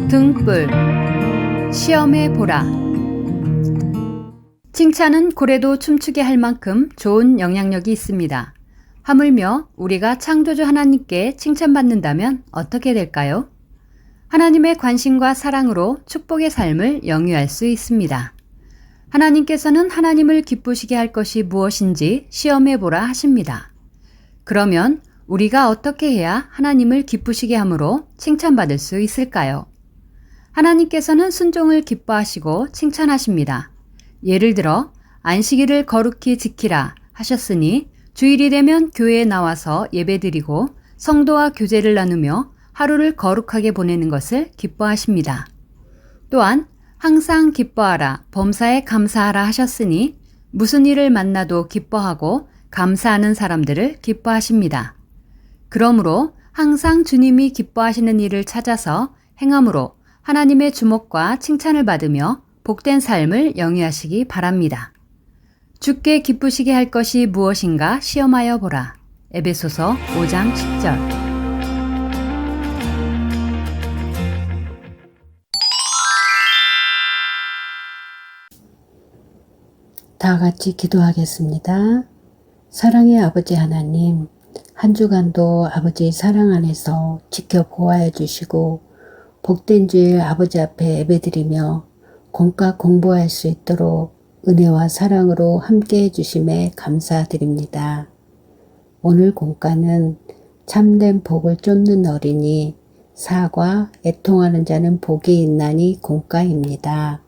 등불, 시험해 보라. 칭찬은 고래도 춤추게 할 만큼 좋은 영향력이 있습니다. 하물며 우리가 창조주 하나님께 칭찬받는다면 어떻게 될까요? 하나님의 관심과 사랑으로 축복의 삶을 영위할 수 있습니다. 하나님께서는 하나님을 기쁘시게 할 것이 무엇인지 시험해 보라 하십니다. 그러면 우리가 어떻게 해야 하나님을 기쁘시게 함으로 칭찬받을 수 있을까요? 하나님께서는 순종을 기뻐하시고 칭찬하십니다. 예를 들어 안식일을 거룩히 지키라 하셨으니 주일이 되면 교회에 나와서 예배드리고 성도와 교제를 나누며 하루를 거룩하게 보내는 것을 기뻐하십니다. 또한 항상 기뻐하라, 범사에 감사하라 하셨으니 무슨 일을 만나도 기뻐하고 감사하는 사람들을 기뻐하십니다. 그러므로 항상 주님이 기뻐하시는 일을 찾아서 행함으로 하나님의 주목과 칭찬을 받으며 복된 삶을 영위하시기 바랍니다. 주께 기쁘시게 할 것이 무엇인가 시험하여 보라. 에베소서 5장 10절. 다 같이 기도하겠습니다. 사랑의 아버지 하나님, 한 주간도 아버지 사랑 안에서 지켜 보호하여 주시고 복된 주일 아버지 앞에 예배드리며 공과 공부할 수 있도록 은혜와 사랑으로 함께해 주심에 감사드립니다. 오늘 공과는 참된 복을 쫓는 어린이, 사과, 애통하는 자는 복이 있나니 공과입니다.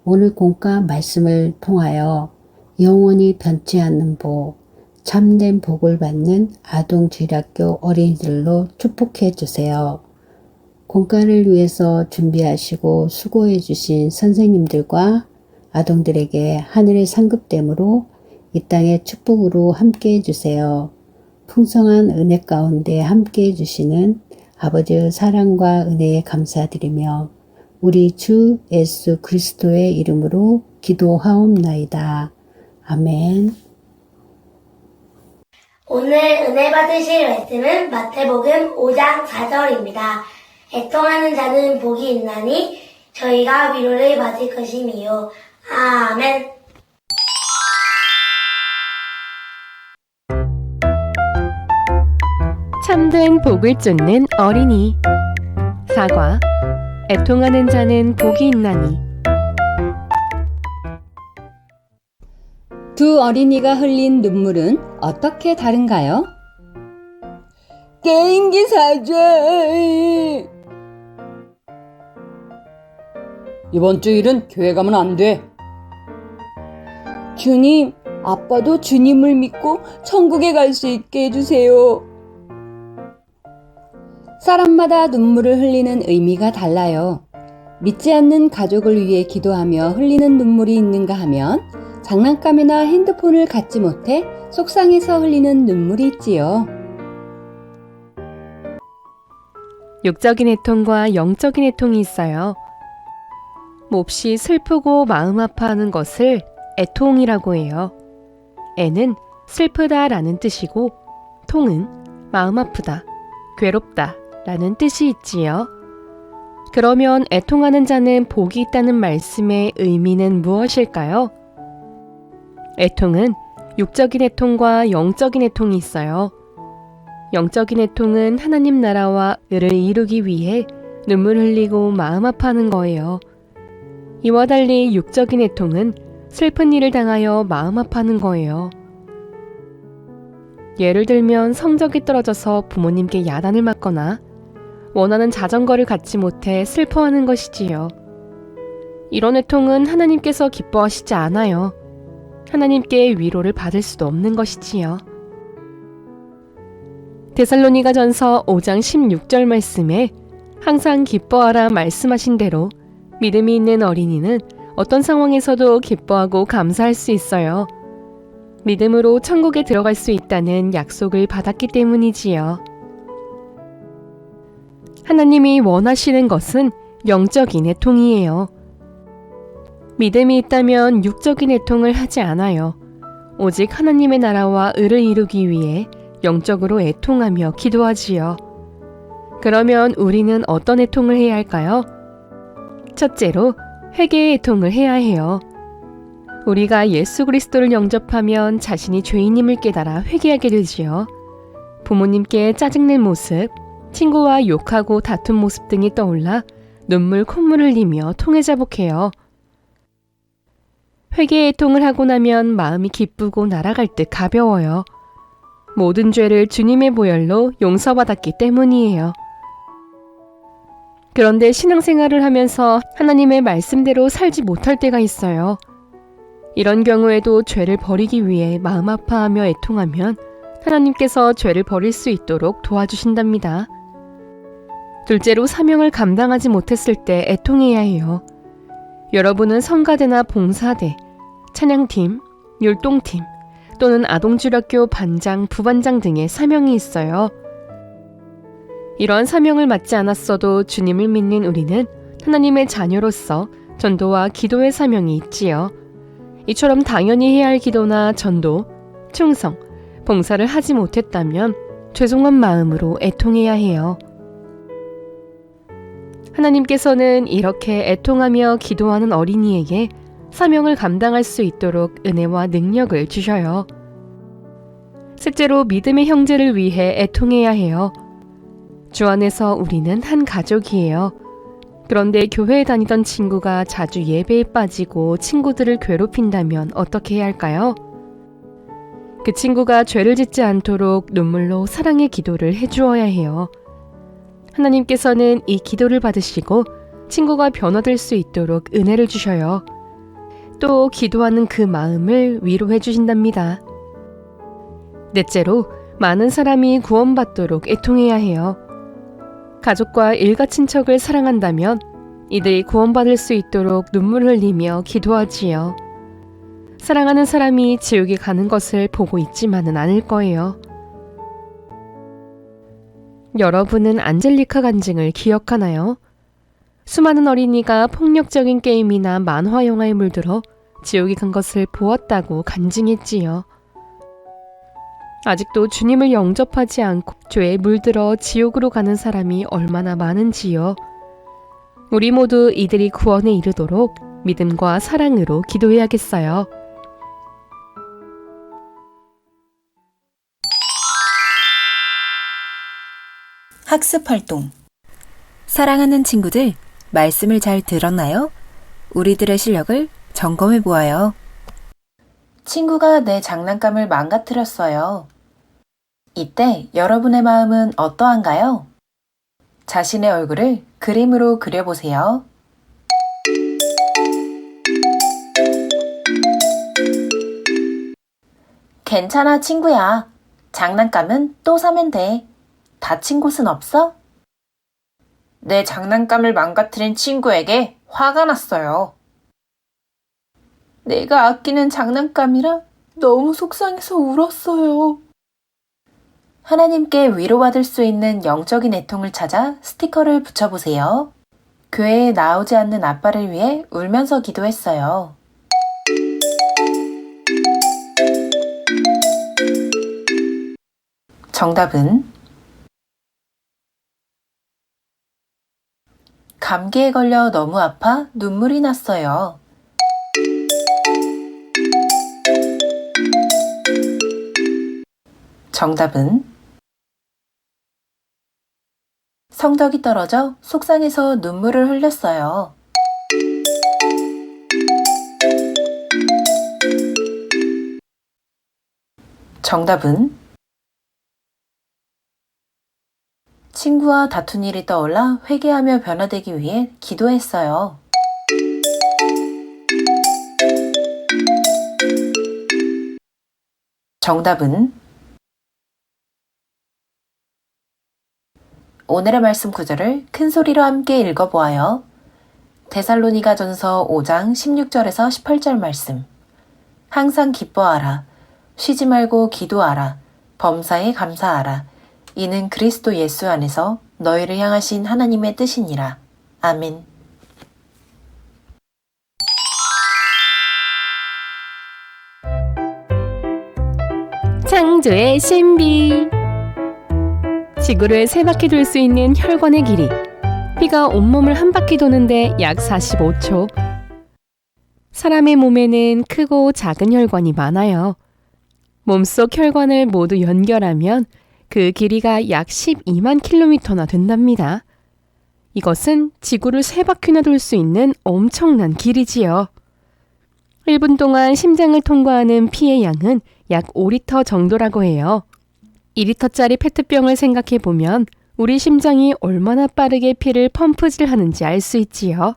오늘 공과 말씀을 통하여 영원히 변치 않는 복, 참된 복을 받는 아동주일학교 어린이들로 축복해 주세요. 공과를 위해서 준비하시고 수고해 주신 선생님들과 아동들에게 하늘의 상급됨으로 이 땅의 축복으로 함께해 주세요. 풍성한 은혜 가운데 함께해 주시는 아버지의 사랑과 은혜에 감사드리며 우리 주 예수 그리스도의 이름으로 기도하옵나이다. 아멘. 오늘 은혜 받으실 말씀은 마태복음 5장 4절입니다. 애통하는 자는 복이 있나니 저희가 위로를 받을 것이니요. 아멘. 참된 복을 쫓는 어린이. 사과. 애통하는 자는 복이 있나니. 두 어린이가 흘린 눈물은 어떻게 다른가요? 게임기 사줘. 이번 주일은 교회 가면 안 돼. 주님, 아빠도 주님을 믿고 천국에 갈 수 있게 해주세요. 사람마다 눈물을 흘리는 의미가 달라요. 믿지 않는 가족을 위해 기도하며 흘리는 눈물이 있는가 하면 장난감이나 핸드폰을 갖지 못해 속상해서 흘리는 눈물이 있지요. 육적인 애통과 영적인 애통이 있어요. 몹시 슬프고 마음 아파하는 것을 애통이라고 해요. 애는 슬프다 라는 뜻이고 통은 마음 아프다, 괴롭다 라는 뜻이 있지요. 그러면 애통하는 자는 복이 있다는 말씀의 의미는 무엇일까요? 애통은 육적인 애통과 영적인 애통이 있어요. 영적인 애통은 하나님 나라와 의를 이루기 위해 눈물 흘리고 마음 아파하는 거예요. 이와 달리 육적인 애통은 슬픈 일을 당하여 마음 아파하는 거예요. 예를 들면 성적이 떨어져서 부모님께 야단을 맞거나 원하는 자전거를 갖지 못해 슬퍼하는 것이지요. 이런 애통은 하나님께서 기뻐하시지 않아요. 하나님께 위로를 받을 수도 없는 것이지요. 데살로니가전서 5장 16절 말씀에 항상 기뻐하라 말씀하신 대로 믿음이 있는 어린이는 어떤 상황에서도 기뻐하고 감사할 수 있어요. 믿음으로 천국에 들어갈 수 있다는 약속을 받았기 때문이지요. 하나님이 원하시는 것은 영적인 애통이에요. 믿음이 있다면 육적인 애통을 하지 않아요. 오직 하나님의 나라와 의를 이루기 위해 영적으로 애통하며 기도하지요. 그러면 우리는 어떤 애통을 해야 할까요? 첫째로 회개의 애통을 해야 해요. 우리가 예수 그리스도를 영접하면 자신이 죄인임을 깨달아 회개하게 되지요. 부모님께 짜증낸 모습, 친구와 욕하고 다툰 모습 등이 떠올라 눈물 콧물 흘리며 통회자복해요. 회개의 애통을 하고 나면 마음이 기쁘고 날아갈 듯 가벼워요. 모든 죄를 주님의 보혈로 용서받았기 때문이에요. 그런데 신앙생활을 하면서 하나님의 말씀대로 살지 못할 때가 있어요. 이런 경우에도 죄를 버리기 위해 마음 아파하며 애통하면 하나님께서 죄를 버릴 수 있도록 도와주신답니다. 둘째로 사명을 감당하지 못했을 때 애통해야 해요. 여러분은 성가대나 봉사대, 찬양팀, 율동팀 또는 아동주력교 반장, 부반장 등의 사명이 있어요. 이러한 사명을 맡지 않았어도 주님을 믿는 우리는 하나님의 자녀로서 전도와 기도의 사명이 있지요. 이처럼 당연히 해야 할 기도나 전도, 충성, 봉사를 하지 못했다면 죄송한 마음으로 애통해야 해요. 하나님께서는 이렇게 애통하며 기도하는 어린이에게 사명을 감당할 수 있도록 은혜와 능력을 주셔요. 셋째로 믿음의 형제를 위해 애통해야 해요. 주 안에서 우리는 한 가족이에요. 그런데 교회에 다니던 친구가 자주 예배에 빠지고 친구들을 괴롭힌다면 어떻게 해야 할까요? 그 친구가 죄를 짓지 않도록 눈물로 사랑의 기도를 해주어야 해요. 하나님께서는 이 기도를 받으시고 친구가 변화될 수 있도록 은혜를 주셔요. 또 기도하는 그 마음을 위로해 주신답니다. 넷째로 많은 사람이 구원받도록 애통해야 해요. 가족과 일가 친척을 사랑한다면 이들이 구원받을 수 있도록 눈물을 흘리며 기도하지요. 사랑하는 사람이 지옥에 가는 것을 보고 있지만은 않을 거예요. 여러분은 안젤리카 간증을 기억하나요? 수많은 어린이가 폭력적인 게임이나 만화 영화에 물들어 지옥에 간 것을 보았다고 간증했지요. 아직도 주님을 영접하지 않고 죄에 물들어 지옥으로 가는 사람이 얼마나 많은지요. 우리 모두 이들이 구원에 이르도록 믿음과 사랑으로 기도해야겠어요. 학습 활동. 사랑하는 친구들, 말씀을 잘 들었나요? 우리들의 실력을 점검해 보아요. 친구가 내 장난감을 망가뜨렸어요. 이때 여러분의 마음은 어떠한가요? 자신의 얼굴을 그림으로 그려보세요. 괜찮아, 친구야. 장난감은 또 사면 돼. 다친 곳은 없어? 내 장난감을 망가뜨린 친구에게 화가 났어요. 내가 아끼는 장난감이라 너무 속상해서 울었어요. 하나님께 위로받을 수 있는 영적인 애통을 찾아 스티커를 붙여보세요. 교회에 나오지 않는 아빠를 위해 울면서 기도했어요. 정답은 감기에 걸려 너무 아파 눈물이 났어요. 정답은 성적이 떨어져 속상해서 눈물을 흘렸어요. 정답은 친구와 다툰 일이 떠올라 회개하며 변화되기 위해 기도했어요. 정답은 오늘의 말씀 구절을 큰 소리로 함께 읽어보아요. 데살로니가전서 5장 16절에서 18절 말씀. 항상 기뻐하라. 쉬지 말고 기도하라. 범사에 감사하라. 이는 그리스도 예수 안에서 너희를 향하신 하나님의 뜻이니라. 아멘. 창조의 신비. 지구를 세 바퀴 돌 수 있는 혈관의 길이 피가 온몸을 한 바퀴 도는데 약 45초. 사람의 몸에는 크고 작은 혈관이 많아요. 몸속 혈관을 모두 연결하면 그 길이가 약 12만 킬로미터나 된답니다. 이것은 지구를 3바퀴나 돌 수 있는 엄청난 길이지요. 1분 동안 심장을 통과하는 피의 양은 약 5리터 정도라고 해요. 2리터짜리 페트병을 생각해 보면 우리 심장이 얼마나 빠르게 피를 펌프질 하는지 알 수 있지요.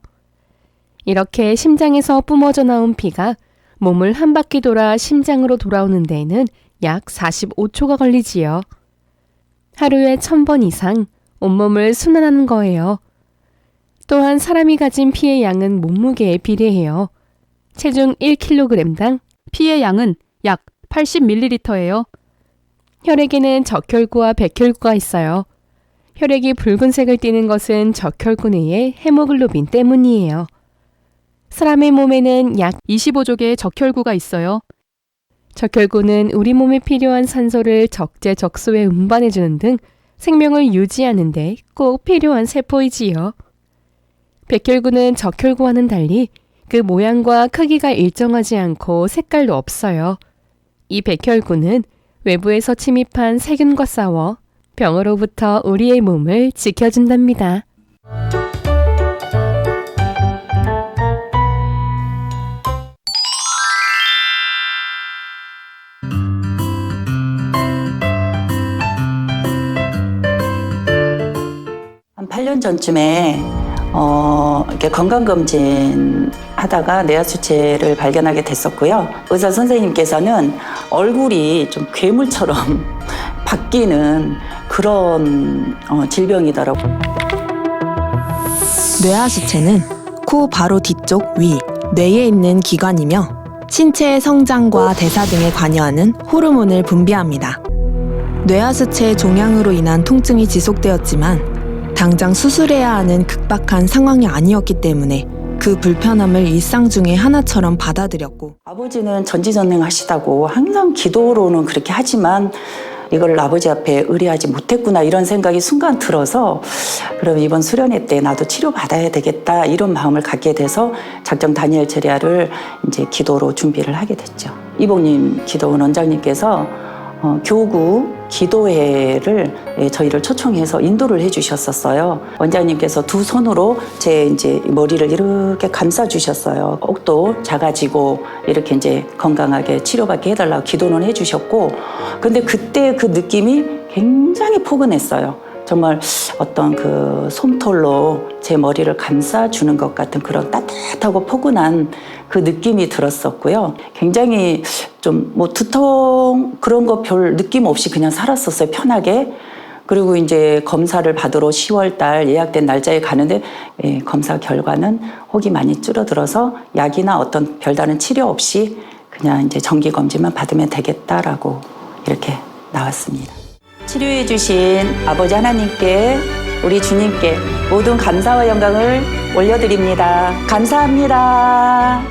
이렇게 심장에서 뿜어져 나온 피가 몸을 한 바퀴 돌아 심장으로 돌아오는 데에는 약 45초가 걸리지요. 하루에 1000번 이상 온몸을 순환하는 거예요. 또한 사람이 가진 피의 양은 몸무게에 비례해요. 체중 1kg당 피의 양은 약 80ml예요. 혈액에는 적혈구와 백혈구가 있어요. 혈액이 붉은색을 띠는 것은 적혈구 내의 헤모글로빈 때문이에요. 사람의 몸에는 약 25족의 적혈구가 있어요. 적혈구는 우리 몸에 필요한 산소를 적재적소에 운반해주는 등 생명을 유지하는 데 꼭 필요한 세포이지요. 백혈구는 적혈구와는 달리 그 모양과 크기가 일정하지 않고 색깔도 없어요. 이 백혈구는 외부에서 침입한 세균과 싸워 병으로부터 우리의 몸을 지켜준답니다. 한 8년 전쯤에 이렇게 건강검진 하다가 뇌하수체를 발견하게 됐었고요. 의사 선생님께서는 얼굴이 좀 괴물처럼 바뀌는 그런 질병이더라고요. 뇌하수체는 코 바로 뒤쪽 위, 뇌에 있는 기관이며 신체의 성장과 대사 등에 관여하는 호르몬을 분비합니다. 뇌하수체의 종양으로 인한 통증이 지속되었지만 당장 수술해야 하는 급박한 상황이 아니었기 때문에 그 불편함을 일상 중의 하나처럼 받아들였고, 아버지는 전지전능 하시다고 항상 기도로는 그렇게 하지만 이걸 아버지 앞에 의뢰하지 못했구나 이런 생각이 순간 들어서 그럼 이번 수련회 때 나도 치료받아야 되겠다 이런 마음을 갖게 돼서 작정 다니엘 제리아를 이제 기도로 준비를 하게 됐죠. 이복님 기도원 원장님께서 교구 기도회를 저희를 초청해서 인도를 해주셨었어요. 원장님께서 두 손으로 제 이제 머리를 이렇게 감싸 주셨어요. 꼭도 작아지고 이렇게 이제 건강하게 치료받게 해달라고 기도는 해주셨고, 근데 그때 그 느낌이 굉장히 포근했어요. 정말 어떤 그 솜털로 제 머리를 감싸주는 것 같은 그런 따뜻하고 포근한 그 느낌이 들었었고요. 굉장히 좀 뭐 두통 그런 거 별 느낌 없이 그냥 살았었어요. 편하게. 그리고 이제 검사를 받으러 10월 달 예약된 날짜에 가는데 검사 결과는 혹이 많이 줄어들어서 약이나 어떤 별다른 치료 없이 그냥 이제 정기 검진만 받으면 되겠다라고 이렇게 나왔습니다. 치료해 주신 아버지 하나님께 우리 주님께 모든 감사와 영광을 올려드립니다. 감사합니다.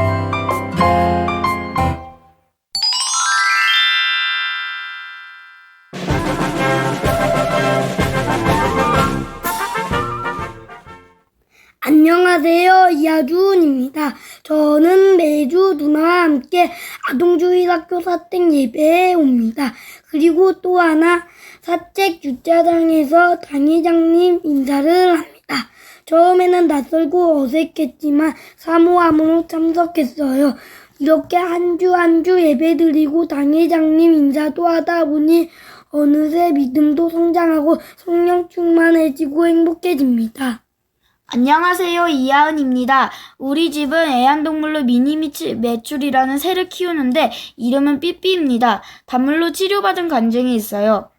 안녕하세요. 이하준입니다. 저는 매주 누나와 함께 아동주일학교 사택 예배에 옵니다. 그리고 또 하나 사택 주차장에서 당회장님 인사를 합니다. 처음에는 낯설고 어색했지만 사모함으로 참석했어요. 이렇게 한 주 한 주 예배드리고 당회장님 인사도 하다 보니 어느새 믿음도 성장하고 성령 충만해지고 행복해집니다. 안녕하세요. 이하은입니다. 우리 집은 애완동물로 미니매출이라는 새를 키우는데 이름은 삐삐입니다. 단물로 치료받은 간증이 있어요.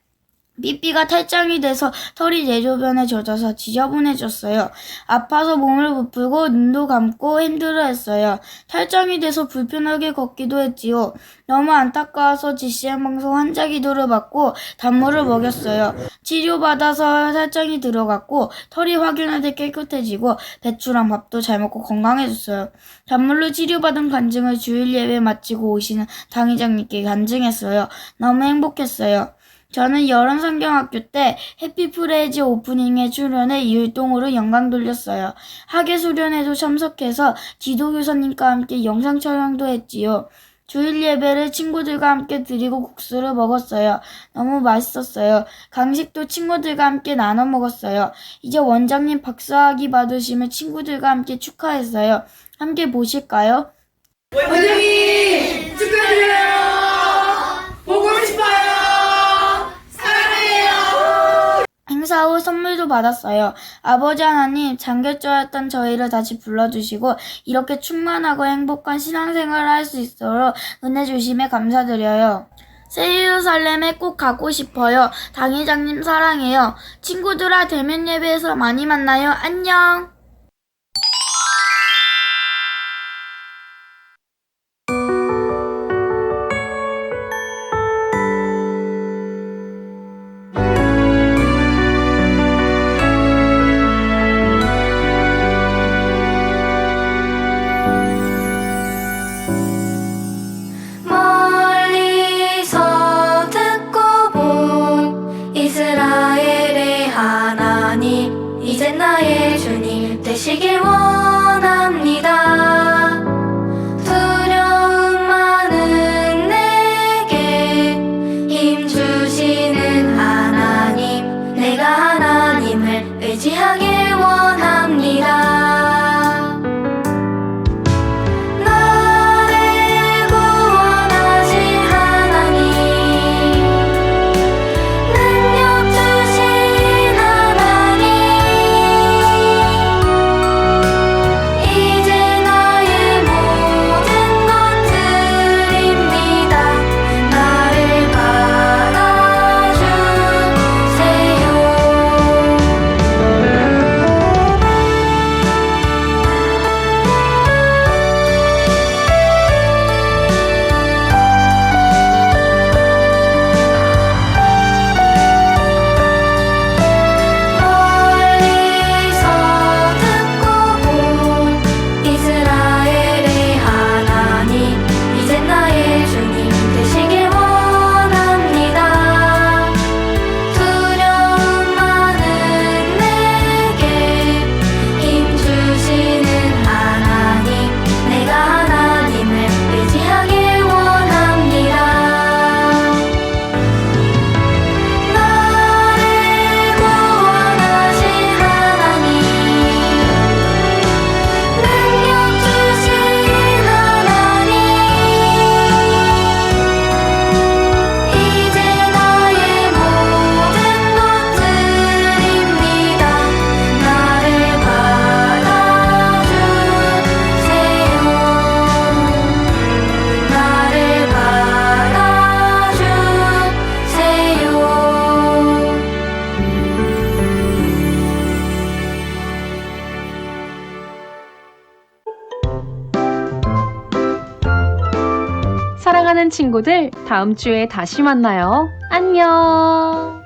삐삐가 탈장이 돼서 털이 대조변에 젖어서 지저분해졌어요. 아파서 몸을 부풀고 눈도 감고 힘들어했어요. 탈장이 돼서 불편하게 걷기도 했지요. 너무 안타까워서 GCN 방송 환자 기도를 받고 단물을 먹였어요. 치료받아서 탈장이 들어갔고 털이 확연하게 깨끗해지고 배추랑 밥도 잘 먹고 건강해졌어요. 단물로 치료받은 간증을 주일 예배 마치고 오시는 당회장님께 간증했어요. 너무 행복했어요. 저는 여름성경학교 때 해피프레즈 오프닝에 출연해 율동으로 영광 돌렸어요. 학예 수련회도 참석해서 지도교사님과 함께 영상 촬영도 했지요. 주일 예배를 친구들과 함께 드리고 국수를 먹었어요. 너무 맛있었어요. 강식도 친구들과 함께 나눠 먹었어요. 이제 원장님 박사학위 받으시면 친구들과 함께 축하했어요. 함께 보실까요? 원장님 축하드려요. 보고 싶어요. 사랑해요. 행사 후 선물도 받았어요. 아버지 하나님, 잠결절했던 저희를 다시 불러주시고 이렇게 충만하고 행복한 신앙생활을 할 수 있도록 은혜 주심에 감사드려요. 새 예루살렘에 꼭 가고 싶어요. 당회장님 사랑해요. 친구들아, 대면 예배에서 많이 만나요. 안녕. 멀리서 듣고 본 이스라엘의 하나님, 이제 나의 주님 되시길 원합니다. 두려움 많은 내게 힘 주시는 하나님, 내가 하나님을 의지하길 원합니다. 사랑하는 친구들, 다음 주에 다시 만나요. 안녕!